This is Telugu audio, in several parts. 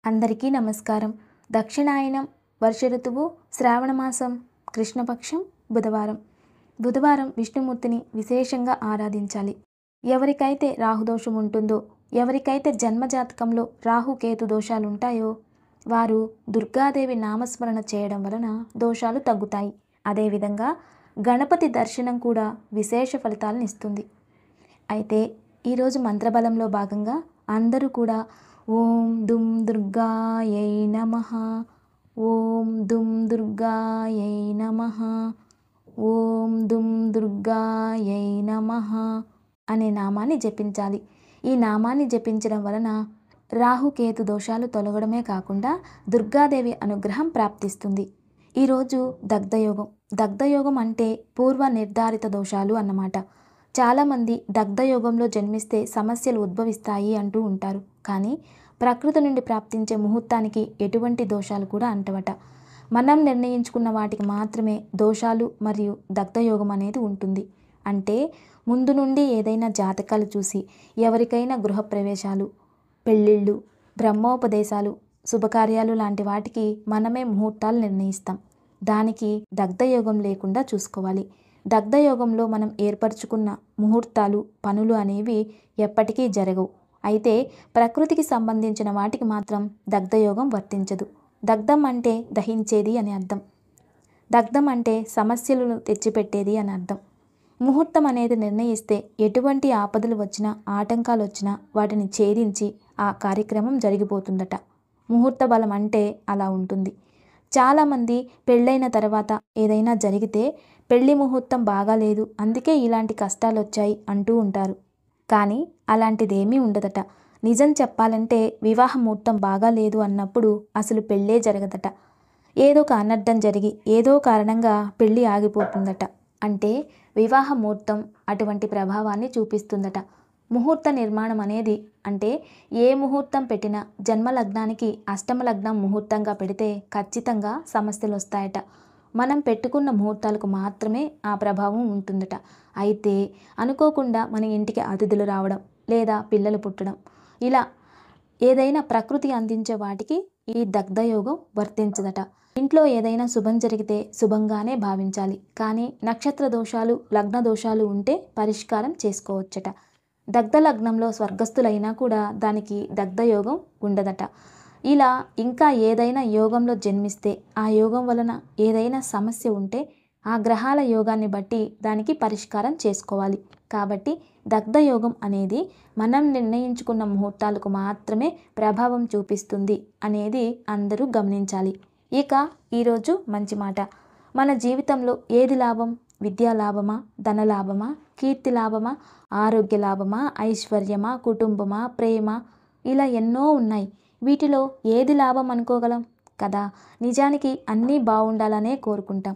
అందరికీ నమస్కారం. దక్షిణాయనం వర్ష ఋతువు శ్రావణమాసం కృష్ణపక్షం బుధవారం విష్ణుమూర్తిని విశేషంగా ఆరాధించాలి. ఎవరికైతే రాహుదోషం ఉంటుందో, ఎవరికైతే జన్మజాతకంలో రాహుకేతు దోషాలుంటాయో వారు దుర్గాదేవి నామస్మరణ చేయడం వలన దోషాలు తగ్గుతాయి. అదేవిధంగా గణపతి దర్శనం కూడా విశేష ఫలితాలను ఇస్తుంది. అయితే ఈరోజు మంత్రబలంలో భాగంగా అందరూ కూడా ఓం దుం దుర్గాయై నమః, ఓం దుం దుర్గాయై నమః, ఓం దుం దుర్గాయై నమః అనే నామాన్ని జపించాలి. ఈ నామాన్ని జపించడం వలన రాహుకేతు దోషాలు తొలగడమే కాకుండా దుర్గాదేవి అనుగ్రహం ప్రాప్తిస్తుంది. ఈరోజు దగ్ధయోగం. దగ్ధయోగం అంటే పూర్వ నిర్ధారిత దోషాలు అన్నమాట. చాలామంది దగ్ధయోగంలో జన్మిస్తే సమస్యలు ఉద్భవిస్తాయి అంటూ ఉంటారు. కానీ ప్రకృతి నుండి ప్రాప్తించే ముహూర్తానికి ఎటువంటి దోషాలు కూడా అంటవట. మనం నిర్ణయించుకున్న వాటికి మాత్రమే దోషాలు మరియు దగ్ధయోగం అనేది ఉంటుంది. అంటే ముందు నుండి ఏదైనా జాతకాలు చూసి ఎవరికైనా గృహప్రవేశాలు, పెళ్ళిళ్ళు, బ్రహ్మోపదేశాలు, శుభకార్యాలు లాంటి వాటికి మనమే ముహూర్తాలు నిర్ణయిస్తాం. దానికి దగ్ధయోగం లేకుండా చూసుకోవాలి. దగ్ధయోగంలో మనం ఏర్పరచుకున్న ముహూర్తాలు, పనులు అనేవి ఎప్పటికీ జరగవు. అయితే ప్రకృతికి సంబంధించిన వాటికి మాత్రం దగ్ధయోగం వర్తించదు. దగ్ధం అంటే దహించేది అని అర్థం. దగ్ధం అంటే సమస్యలను తెచ్చిపెట్టేది అని అర్థం. ముహూర్తం అనేది నిర్ణయిస్తే ఎటువంటి ఆపదలు వచ్చినా, ఆటంకాలు వచ్చినా వాటిని ఛేదించి ఆ కార్యక్రమం జరిగిపోతుందట. ముహూర్త బలం అంటే అలా ఉంటుంది. చాలామంది పెళ్ళైన తర్వాత ఏదైనా జరిగితే పెళ్లి ముహూర్తం బాగాలేదు, అందుకే ఇలాంటి కష్టాలు వచ్చాయి అంటూ ఉంటారు. కానీ అలాంటిదేమీ ఉండదట. నిజం చెప్పాలంటే వివాహ ముహూర్తం బాగాలేదు అన్నప్పుడు అసలు పెళ్ళే జరగదట. ఏదో ఒక అనర్థం జరిగి ఏదో కారణంగా పెళ్ళి ఆగిపోతుందట. అంటే వివాహ ముహూర్తం అటువంటి ప్రభావాన్ని చూపిస్తుందట. ముహూర్త నిర్మాణం అనేది అంటే ఏ ముహూర్తం పెట్టినా జన్మ లగ్నానికి అష్టమ లగ్నం ముహూర్తంగా పెడితే ఖచ్చితంగా సమస్యలు వస్తాయట. మనం పెట్టుకున్న ముహూర్తాలకు మాత్రమే ఆ ప్రభావం ఉంటుందట. అయితే అనుకోకుండా మన ఇంటికి అతిథులు రావడం లేదా పిల్లలు పుట్టడం, ఇలా ఏదైనా ప్రకృతి అందించే వాటికి ఈ దగ్ధయోగం వర్తించదట. ఇంట్లో ఏదైనా శుభం జరిగితే శుభంగానే భావించాలి. కానీ నక్షత్ర దోషాలు, లగ్న దోషాలు ఉంటే పరిష్కారం చేసుకోవచ్చట. దగ్ధ లగ్నంలో స్వర్గస్థులైనా కూడా దానికి దగ్ధయోగం ఉండదట. ఇలా ఇంకా ఏదైనా యోగంలో జన్మిస్తే ఆ యోగం వలన ఏదైనా సమస్య ఉంటే ఆ గ్రహాల యోగాన్ని బట్టి దానికి పరిష్కారం చేసుకోవాలి. కాబట్టి దగ్ధయోగం అనేది మనం నిర్ణయించుకున్న ముహూర్తాలకు మాత్రమే ప్రభావం చూపిస్తుంది అనేది అందరూ గమనించాలి. ఇక ఈరోజు మంచి మాట. మన జీవితంలో ఏది లాభం? విద్యా లాభమా, ధన లాభమా, కీర్తి లాభమా, ఆరోగ్య లాభమా, ఐశ్వర్యమా, కుటుంబమా, ప్రేమ, ఇలా ఎన్నో ఉన్నాయి. వీటిలో ఏది లాభం అనుకోగలం కదా? నిజానికి అన్నీ బాగుండాలనే కోరుకుంటాం.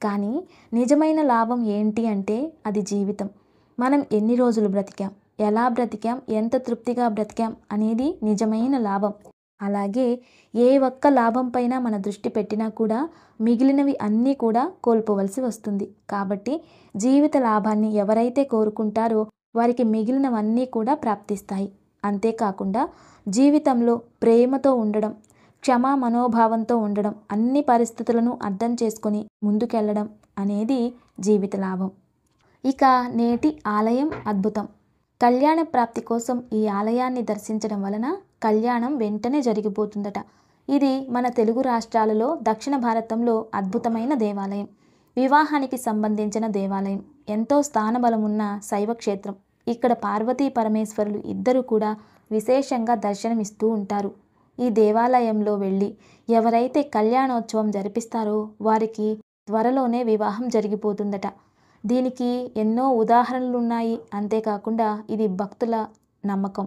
కానీ నిజమైన లాభం ఏంటి అంటే అది జీవితం. మనం ఎన్ని రోజులు బ్రతికాం, ఎలా బ్రతికాం, ఎంత తృప్తిగా బ్రతికాం అనేది నిజమైన లాభం. అలాగే ఏ ఒక్క లాభం పైన మన దృష్టి పెట్టినా కూడా మిగిలినవి అన్నీ కూడా కోల్పోవలసి వస్తుంది. కాబట్టి జీవిత లాభాన్ని ఎవరైతే కోరుకుంటారో వారికి మిగిలినవన్నీ కూడా ప్రాప్తిస్తాయి. అంతేకాకుండా జీవితంలో ప్రేమతో ఉండడం, క్షమా మనోభావంతో ఉండడం, అన్ని పరిస్థితులను అర్థం చేసుకొని ముందుకెళ్ళడం అనేది జీవిత లాభం. ఇక నేటి ఆలయం అద్భుతం. కళ్యాణ ప్రాప్తి కోసం ఈ ఆలయాన్ని దర్శించడం వలన కళ్యాణం వెంటనే జరిగిపోతుందట. ఇది మన తెలుగు రాష్ట్రాలలో దక్షిణ భారతంలో అద్భుతమైన దేవాలయం. వివాహానికి సంబంధించిన దేవాలయం. ఎంతో స్థానబలం ఉన్న శైవ క్షేత్రం. ఇక్కడ పార్వతీ పరమేశ్వరులు ఇద్దరు కూడా విశేషంగా దర్శనమిస్తూ ఉంటారు. ఈ దేవాలయంలో వెళ్ళి ఎవరైతే కళ్యాణోత్సవం జరిపిస్తారో వారికి త్వరలోనే వివాహం జరిగిపోతుందట. దీనికి ఎన్నో ఉదాహరణలు ఉన్నాయి. అంతేకాకుండా ఇది భక్తుల నమ్మకం.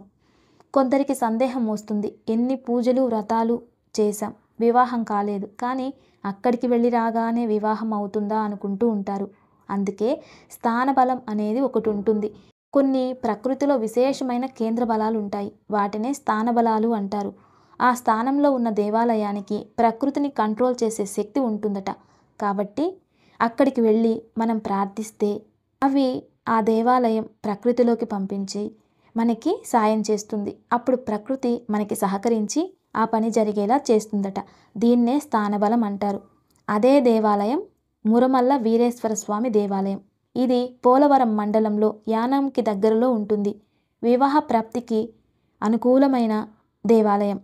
కొందరికి సందేహం వస్తుంది, ఎన్ని పూజలు వ్రతాలు చేశాం, వివాహం కాలేదు, కానీ అక్కడికి వెళ్ళి రాగానే వివాహం అవుతుందా అనుకుంటూ ఉంటారు. అందుకే స్థానబలం అనేది ఒకటి ఉంటుంది. కొన్ని ప్రకృతిలో విశేషమైన కేంద్ర బలాలు ఉంటాయి. వాటినే స్థానబలాలు అంటారు. ఆ స్థానంలో ఉన్న దేవాలయానికి ప్రకృతిని కంట్రోల్ చేసే శక్తి ఉంటుందట. కాబట్టి అక్కడికి వెళ్ళి మనం ప్రార్థిస్తే అవి ఆ దేవాలయం ప్రకృతిలోకి పంపించి మనకి సాయం చేస్తుంది. అప్పుడు ప్రకృతి మనకి సహకరించి ఆ పని జరిగేలా చేస్తుందట. దీన్నే స్థానబలం అంటారు. అదే దేవాలయం మురమల్ల వీరేశ్వర స్వామి దేవాలయం. ఇది పోలవరం మండలంలో యానాంకి దగ్గరలో ఉంటుంది. వివాహ ప్రాప్తికి అనుకూలమైన దేవాలయం.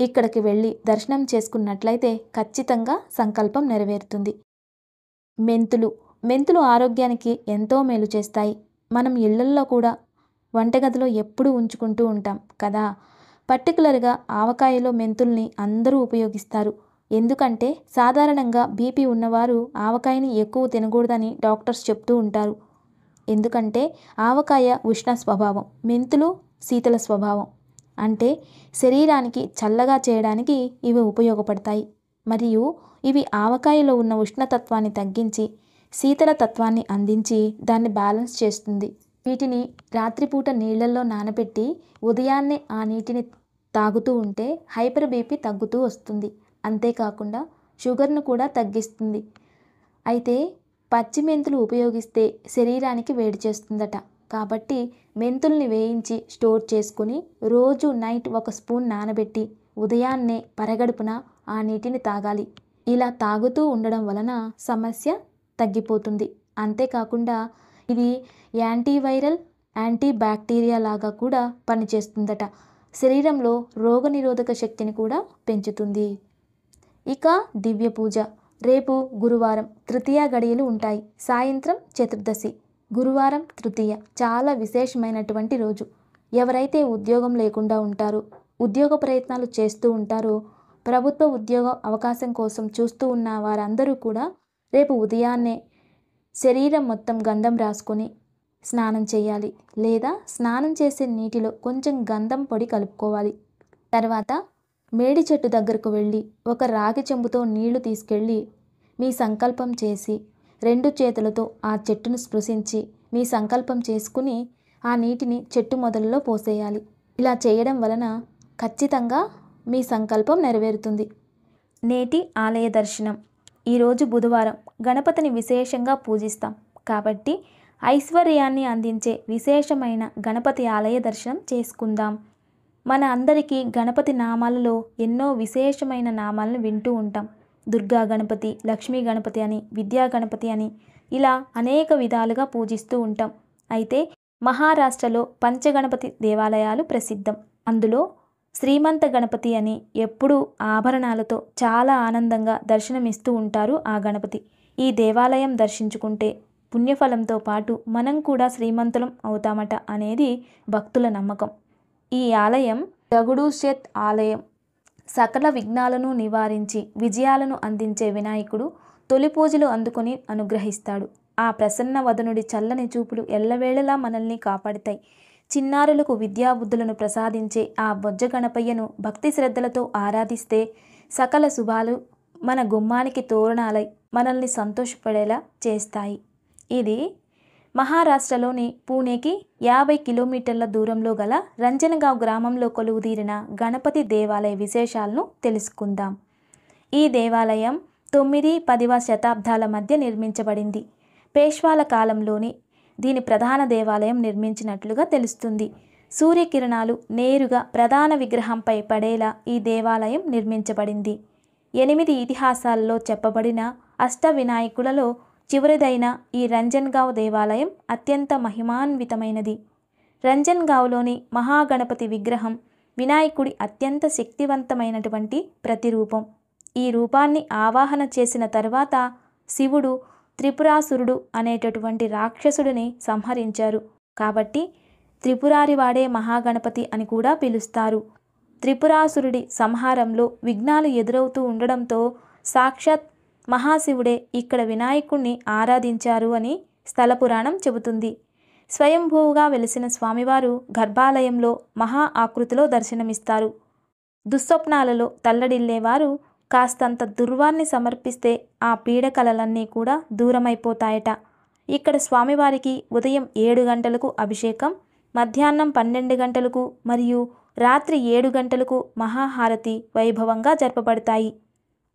ఇక్కడికి వెళ్ళి దర్శనం చేసుకున్నట్లయితే ఖచ్చితంగా సంకల్పం నెరవేరుతుంది. మెంతులు ఆరోగ్యానికి ఎంతో మేలు చేస్తాయి. మనం ఇళ్లల్లో కూడా వంటగదిలో ఎప్పుడూ ఉంచుకుంటూ ఉంటాం కదా. పర్టికులర్గా ఆవకాయలో మెంతుల్ని అందరూ ఉపయోగిస్తారు. ఎందుకంటే సాధారణంగా బీపీ ఉన్నవారు ఆవకాయని ఎక్కువ తినకూడదని డాక్టర్స్ చెప్తూ ఉంటారు. ఎందుకంటే ఆవకాయ ఉష్ణ స్వభావం, మెంతులు శీతల స్వభావం. అంటే శరీరానికి చల్లగా చేయడానికి ఇవి ఉపయోగపడతాయి. మరియు ఇవి ఆవకాయలో ఉన్న ఉష్ణతత్వాన్ని తగ్గించి శీతల తత్వాన్ని అందించి దాన్ని బ్యాలెన్స్ చేస్తుంది. వీటిని రాత్రిపూట నీళ్ళల్లో నానబెట్టి ఉదయాన్నే ఆ నీటిని తాగుతూ ఉంటే హైపర్ బీపీ తగ్గుతూ వస్తుంది. అంతేకాకుండా షుగర్ను కూడా తగ్గిస్తుంది. అయితే పచ్చి మెంతులు ఉపయోగిస్తే శరీరానికి వేడి చేస్తుందట. కాబట్టి మెంతుల్ని వేయించి స్టోర్ చేసుకుని రోజు నైట్ 1 స్పూన్ నానబెట్టి ఉదయాన్నే పరగడుపున ఆ నీటిని తాగాలి. ఇలా తాగుతూ ఉండడం వలన సమస్య తగ్గిపోతుంది. అంతేకాకుండా ఇది యాంటీవైరల్, యాంటీ బ్యాక్టీరియా లాగా కూడా పనిచేస్తుందట. శరీరంలో రోగనిరోధక శక్తిని కూడా పెంచుతుంది. ఇక దివ్య పూజ. రేపు గురువారం తృతీయ గడియలు ఉంటాయి. సాయంత్రం చతుర్దశి. గురువారం తృతీయ చాలా విశేషమైనటువంటి రోజు. ఎవరైతే ఉద్యోగం లేకుండా ఉంటారో, ఉద్యోగ ప్రయత్నాలు చేస్తూ ఉంటారో, ప్రభుత్వ ఉద్యోగ అవకాశం కోసం చూస్తూ ఉన్న వారందరూ కూడా రేపు ఉదయాన్నే శరీరం మొత్తం గంధం రాసుకొని స్నానం చేయాలి. లేదా స్నానం చేసే నీటిలో కొంచెం గంధం పొడి కలుపుకోవాలి. తర్వాత మేడి చెట్టు దగ్గరకు వెళ్ళి ఒక రాగి చెంబుతో నీళ్లు తీసుకెళ్ళి మీ సంకల్పం చేసి 2 చేతులతో ఆ చెట్టును స్పృశించి మీ సంకల్పం చేసుకుని ఆ నీటిని చెట్టు మొదలలో పోసేయాలి. ఇలా చేయడం వలన ఖచ్చితంగా మీ సంకల్పం నెరవేరుతుంది. నేటి ఆలయ దర్శనం. ఈరోజు బుధవారం గణపతిని విశేషంగా పూజిస్తాం కాబట్టి ఐశ్వర్యాన్ని అందించే విశేషమైన గణపతి ఆలయ దర్శనం చేసుకుందాం. మన అందరికీ గణపతి నామాలలో ఎన్నో విశేషమైన నామాలను వింటూ ఉంటాం. దుర్గా గణపతి, లక్ష్మీ గణపతి అని, విద్యా గణపతి అని ఇలా అనేక విధాలుగా పూజిస్తూ ఉంటాం. అయితే మహారాష్ట్రలో పంచగణపతి దేవాలయాలు ప్రసిద్ధం. అందులో శ్రీమంత గణపతి అని ఎప్పుడూ ఆభరణాలతో చాలా ఆనందంగా దర్శనమిస్తూ ఉంటారు ఆ గణపతి. ఈ దేవాలయం దర్శించుకుంటే పుణ్యఫలంతో పాటు మనం కూడా శ్రీమంతులం అవుతామట అనేది భక్తుల నమ్మకం. ఈ ఆలయం దగుడుషేత్ ఆలయం. సకల విఘ్నాలను నివారించి విజయాలను అందించే వినాయకుడు తొలి పూజలు అందుకొని అనుగ్రహిస్తాడు. ఆ ప్రసన్న వదనుడి చల్లని చూపులు ఎల్లవేళలా మనల్ని కాపాడుతాయి. చిన్నారులకు విద్యాబుద్ధులను ప్రసాదించే ఆ బొజ్జ గణపయ్యను భక్తి శ్రద్ధలతో ఆరాధిస్తే సకల శుభాలు మన గుమ్మానికి తోరణాలై మనల్ని సంతోషపడేలా చేస్తాయి. ఇది మహారాష్ట్రలోని పూణేకి 50 కిలోమీటర్ల దూరంలో గల రంజన్గావ్ గ్రామంలో కొలువుదీరిన గణపతి దేవాలయ విశేషాలను తెలుసుకుందాం. ఈ దేవాలయం 9-10వ శతాబ్దాల మధ్య నిర్మించబడింది. పేష్వాల కాలంలోని దీని ప్రధాన దేవాలయం నిర్మించినట్లుగా తెలుస్తుంది. సూర్యకిరణాలు నేరుగా ప్రధాన విగ్రహంపై పడేలా ఈ దేవాలయం నిర్మించబడింది. 8 ఇతిహాసాల్లో చెప్పబడిన అష్ట వినాయకులలో చివరిదైన ఈ రంజన్గావ్ దేవాలయం అత్యంత మహిమాన్వితమైనది. రంజన్గావ్లోని మహాగణపతి విగ్రహం వినాయకుడి అత్యంత శక్తివంతమైనటువంటి ప్రతిరూపం. ఈ రూపాన్ని ఆవాహన చేసిన తర్వాత శివుడు త్రిపురాసురుడు అనేటటువంటి రాక్షసుడిని సంహరించారు. కాబట్టి త్రిపురారి వాడే మహాగణపతి అని కూడా పిలుస్తారు. త్రిపురాసురుడి సంహారంలో విఘ్నాలు ఎదురవుతూ ఉండడంతో సాక్షాత్ మహాశివుడే ఇక్కడ వినాయకుణ్ణి ఆరాధించారు అని స్థల పురాణం చెబుతుంది. స్వయంభూగా వెలిసిన స్వామివారు గర్భాలయంలో మహా ఆకృతిలో దర్శనమిస్తారు. దుస్వప్నాలలో తల్లడిల్లేవారు కాస్తంత దుర్వాన్ని సమర్పిస్తే ఆ పీడకలలన్నీ కూడా దూరమైపోతాయట. ఇక్కడ స్వామివారికి ఉదయం 7 గంటలకు అభిషేకం, మధ్యాహ్నం 12 గంటలకు మరియు రాత్రి 7 గంటలకు మహాహారతి వైభవంగా జరపబడతాయి.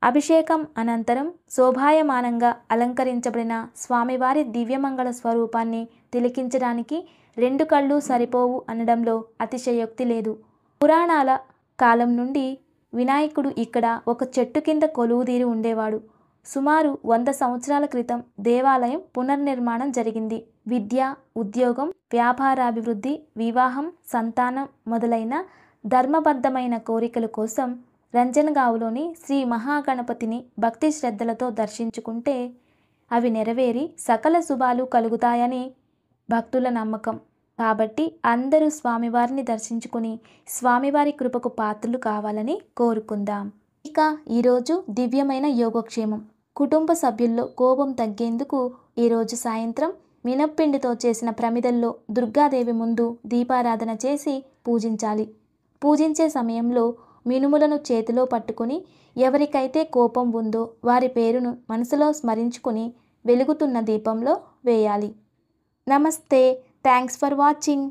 అభిషేకం అనంతరం శోభాయమానంగా అలంకరించబడిన స్వామివారి దివ్యమంగళ స్వరూపాన్ని తిలకించడానికి 2 కళ్ళు సరిపోవు అనడంలో అతిశయోక్తి లేదు. పురాణాల కాలం నుండి వినాయకుడు ఇక్కడ ఒక చెట్టు కింద కొలువుదీరి ఉండేవాడు. సుమారు 100 సంవత్సరాల క్రితం దేవాలయం పునర్నిర్మాణం జరిగింది. విద్య, ఉద్యోగం, వ్యాపారాభివృద్ధి, వివాహం, సంతానం మొదలైన ధర్మబద్ధమైన కోరికల కోసం రంజన్గావ్లోని శ్రీ మహాగణపతిని భక్తి శ్రద్ధలతో దర్శించుకుంటే అవి నెరవేరి సకల శుభాలు కలుగుతాయని భక్తుల నమ్మకం. కాబట్టి అందరూ స్వామివారిని దర్శించుకుని స్వామివారి కృపకు పాత్రలు కావాలని కోరుకుందాం. ఇక ఈరోజు దివ్యమైన యోగక్షేమం. కుటుంబ సభ్యుల్లో కోపం తగ్గేందుకు ఈరోజు సాయంత్రం మినప్పిండితో చేసిన ప్రమిదల్లో దుర్గాదేవి ముందు దీపారాధన చేసి పూజించాలి. పూజించే సమయంలో మినుములను చేతిలో పట్టుకుని ఎవరికైతే కోపం ఉందో వారి పేరును మనసులో స్మరించుకుని వెలుగుతున్న దీపంలో వేయాలి. నమస్తే. Thanks for watching.